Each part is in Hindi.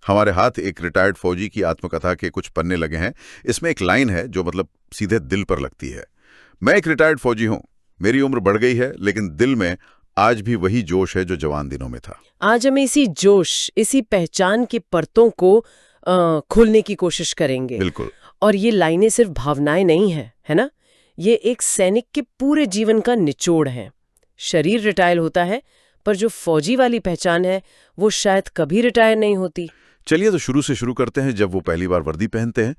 हमारे हाथ एक रिटायर्ड फौजी की आत्मकथा के कुछ पन्ने लगे हैं। इसमें एक लाइन है जो मतलब सीधे दिल पर लगती है। मैं एक रिटायर्ड फौजी हूं, मेरी उम्र बढ़ गई है, लेकिन दिल में आज भी वही जोश है जो जवान दिनों में था। आज हम इसी जोश, इसी पहचान की परतों को खोलने की कोशिश करेंगे। बिल्कुल। और ये लाइनें सिर्फ भावनाएं नहीं हैं, है ना? ये एक सैनिक के पूरे जीवन का निचोड़ है। शरीर रिटायर होता है, पर जो फौजी वाली पहचान है वो शायद कभी रिटायर नहीं होती। चलिए तो शुरू से शुरू करते हैं। जब वो पहली बार वर्दी पहनते हैं,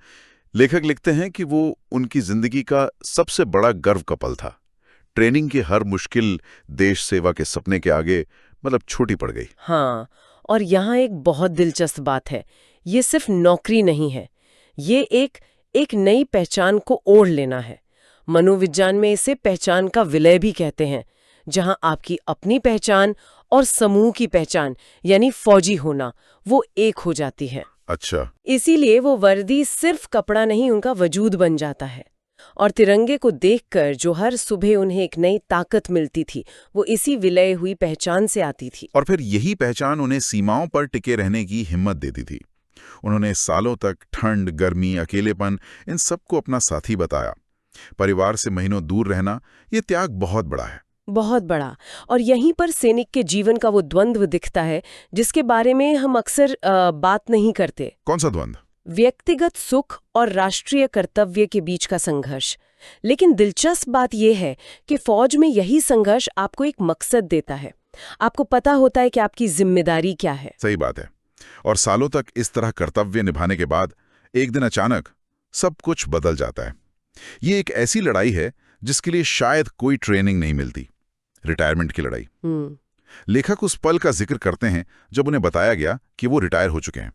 लेखक लिखते हैं कि वो उनकी जिंदगी का सबसे बड़ा गर्व का पल था। ट्रेनिंग की हर मुश्किल देश सेवा के सपने के आगे मतलब छोटी पड़ गई। हाँ, और यहाँ एक बहुत दिलचस्प बात है। ये सिर्फ नौकरी नहीं है, ये एक नई पहचान को ओढ़ लेना है। मनोविज्ञान में इसे पहचान का विलय भी कहते हैं, जहाँ आपकी अपनी पहचान और समूह की पहचान यानी फौजी होना वो एक हो जाती है। अच्छा। इसीलिए वो वर्दी सिर्फ कपड़ा नहीं, उनका वजूद बन जाता है। और तिरंगे को देखकर जो हर सुबह उन्हें एक नई ताकत मिलती थी, वो इसी विलय हुई पहचान से आती थी। और फिर यही पहचान उन्हें सीमाओं पर टिके रहने की हिम्मत देती थी। उन्होंने सालों तक ठंड, गर्मी, अकेलेपन इन सबको अपना साथी बताया। परिवार से महीनों दूर रहना, ये त्याग बहुत बड़ा है। बहुत बड़ा। और यहीं पर सैनिक के जीवन का वो द्वंद्व दिखता है जिसके बारे में हम अक्सर बात नहीं करते। कौन सा द्वंद्व? व्यक्तिगत सुख और राष्ट्रीय कर्तव्य के बीच का संघर्ष। लेकिन दिलचस्प बात यह है कि फौज में यही संघर्ष आपको एक मकसद देता है। आपको पता होता है कि आपकी जिम्मेदारी क्या है। सही बात है। और सालों तक इस तरह कर्तव्य निभाने के बाद एक दिन अचानक सब कुछ बदल जाता है। ये एक ऐसी लड़ाई है जिसके लिए शायद कोई ट्रेनिंग नहीं मिलती। रिटायरमेंट की लड़ाई। लेखक उस पल का जिक्र करते हैं जब उन्हें बताया गया कि वो रिटायर हो चुके हैं।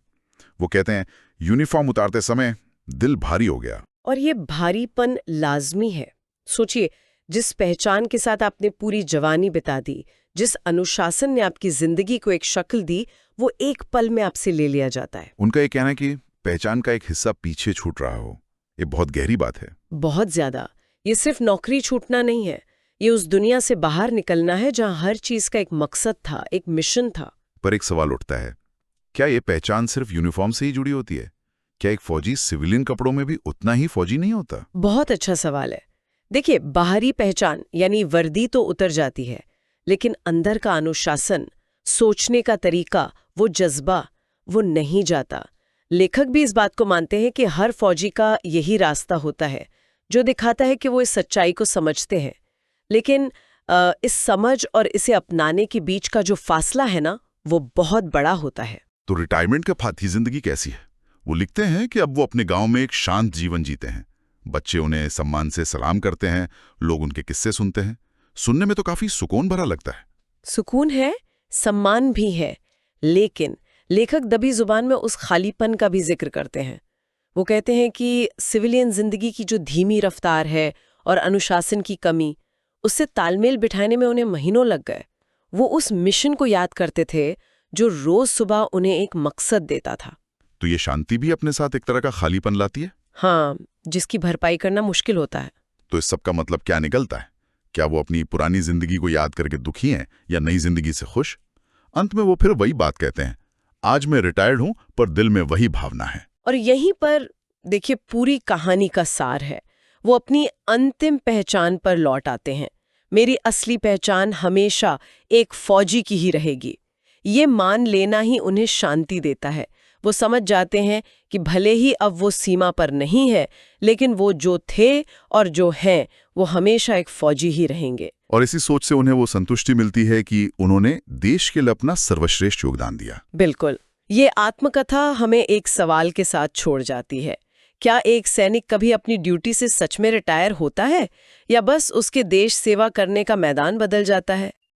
वो कहते हैं, यूनिफॉर्म उतारते समय दिल भारी हो गया। और ये भारीपन लाजमी है। सोचिए, जिस पहचान के साथ आपने पूरी जवानी बिता दी, जिस अनुशासन ने आपकी जिंदगी को एक शक्ल दी, वो एक पल में आपसे ले लिया जाता है। उनका ये कहना है कि पहचान का एक हिस्सा पीछे छूट रहा हो, ये बहुत गहरी बात है। बहुत ज्यादा। ये सिर्फ नौकरी छूटना नहीं है, ये उस दुनिया से बाहर निकलना है जहां हर चीज का एक मकसद था, एक मिशन था। पर एक सवाल उठता है, क्या ये पहचान सिर्फ यूनिफॉर्म से ही जुड़ी होती है? क्या एक फौजी सिविलियन कपड़ों में भी उतना ही फौजी नहीं होता? बहुत अच्छा सवाल है। देखिए, बाहरी पहचान यानी वर्दी तो उतर जाती है, लेकिन अंदर का अनुशासन, सोचने का तरीका, वो जज्बा, वो नहीं जाता। लेखक भी इस बात को मानते हैं कि हर फौजी का यही रास्ता होता है, जो दिखाता है कि वो इस सच्चाई को समझते हैं। लेकिन इस समझ और इसे अपनाने के बीच का जो फासला है ना, वो बहुत बड़ा होता है। तो रिटायरमेंट के बाद की जिंदगी कैसी है? वो लिखते हैं कि अब वो अपने गांव में एक शांत जीवन जीते हैं। बच्चे उन्हें सम्मान से सलाम करते हैं, लोग उनके किस्से सुनते हैं। सुनने में तो काफी सुकून भरा लगता है। सुकून है, सम्मान भी है, लेकिन लेखक दबी जुबान में उस खालीपन का भी जिक्र करते हैं। वो कहते हैं कि सिविलियन जिंदगी की जो धीमी रफ्तार है और अनुशासन की कमी, उससे तालमेल बिठाने में उन्हें महीनों लग गए। वो उस मिशन को याद करते थे जो रोज सुबह उन्हें एक मकसद देता था। तो ये शांति भी अपने साथ एक तरह का खालीपन लाती है? हाँ, जिसकी भरपाई करना मुश्किल होता है। तो इस सब का मतलब क्या निकलता है? क्या वो अपनी पुरानी जिंदगी को याद करके दुखी हैं या नई जिंदगी से खुश? अंत में वो फिर वही बात कहते हैं, आज मैं रिटायर्ड हूं पर दिल में वही भावना है। और यहीं पर देखिए पूरी कहानी का सार है। वो अपनी अंतिम पहचान पर लौट आते हैं। मेरी असली पहचान हमेशा एक फौजी की ही रहेगी। ये मान लेना ही उन्हें शांति देता है। वो समझ जाते हैं कि भले ही अब वो सीमा पर नहीं है, लेकिन वो जो थे और जो हैं वो हमेशा एक फौजी ही रहेंगे। और इसी सोच से उन्हें वो संतुष्टि मिलती है कि उन्होंने देश के लिए अपना सर्वश्रेष्ठ योगदान दिया। बिल्कुल। ये आत्मकथा हमें एक सवाल के साथ छोड़ जाती है। क्या एक सैनिक कभी अपनी ड्यूटी से सच में रिटायर होता है, या बस उसके देश सेवा करने का मैदान बदल जाता है?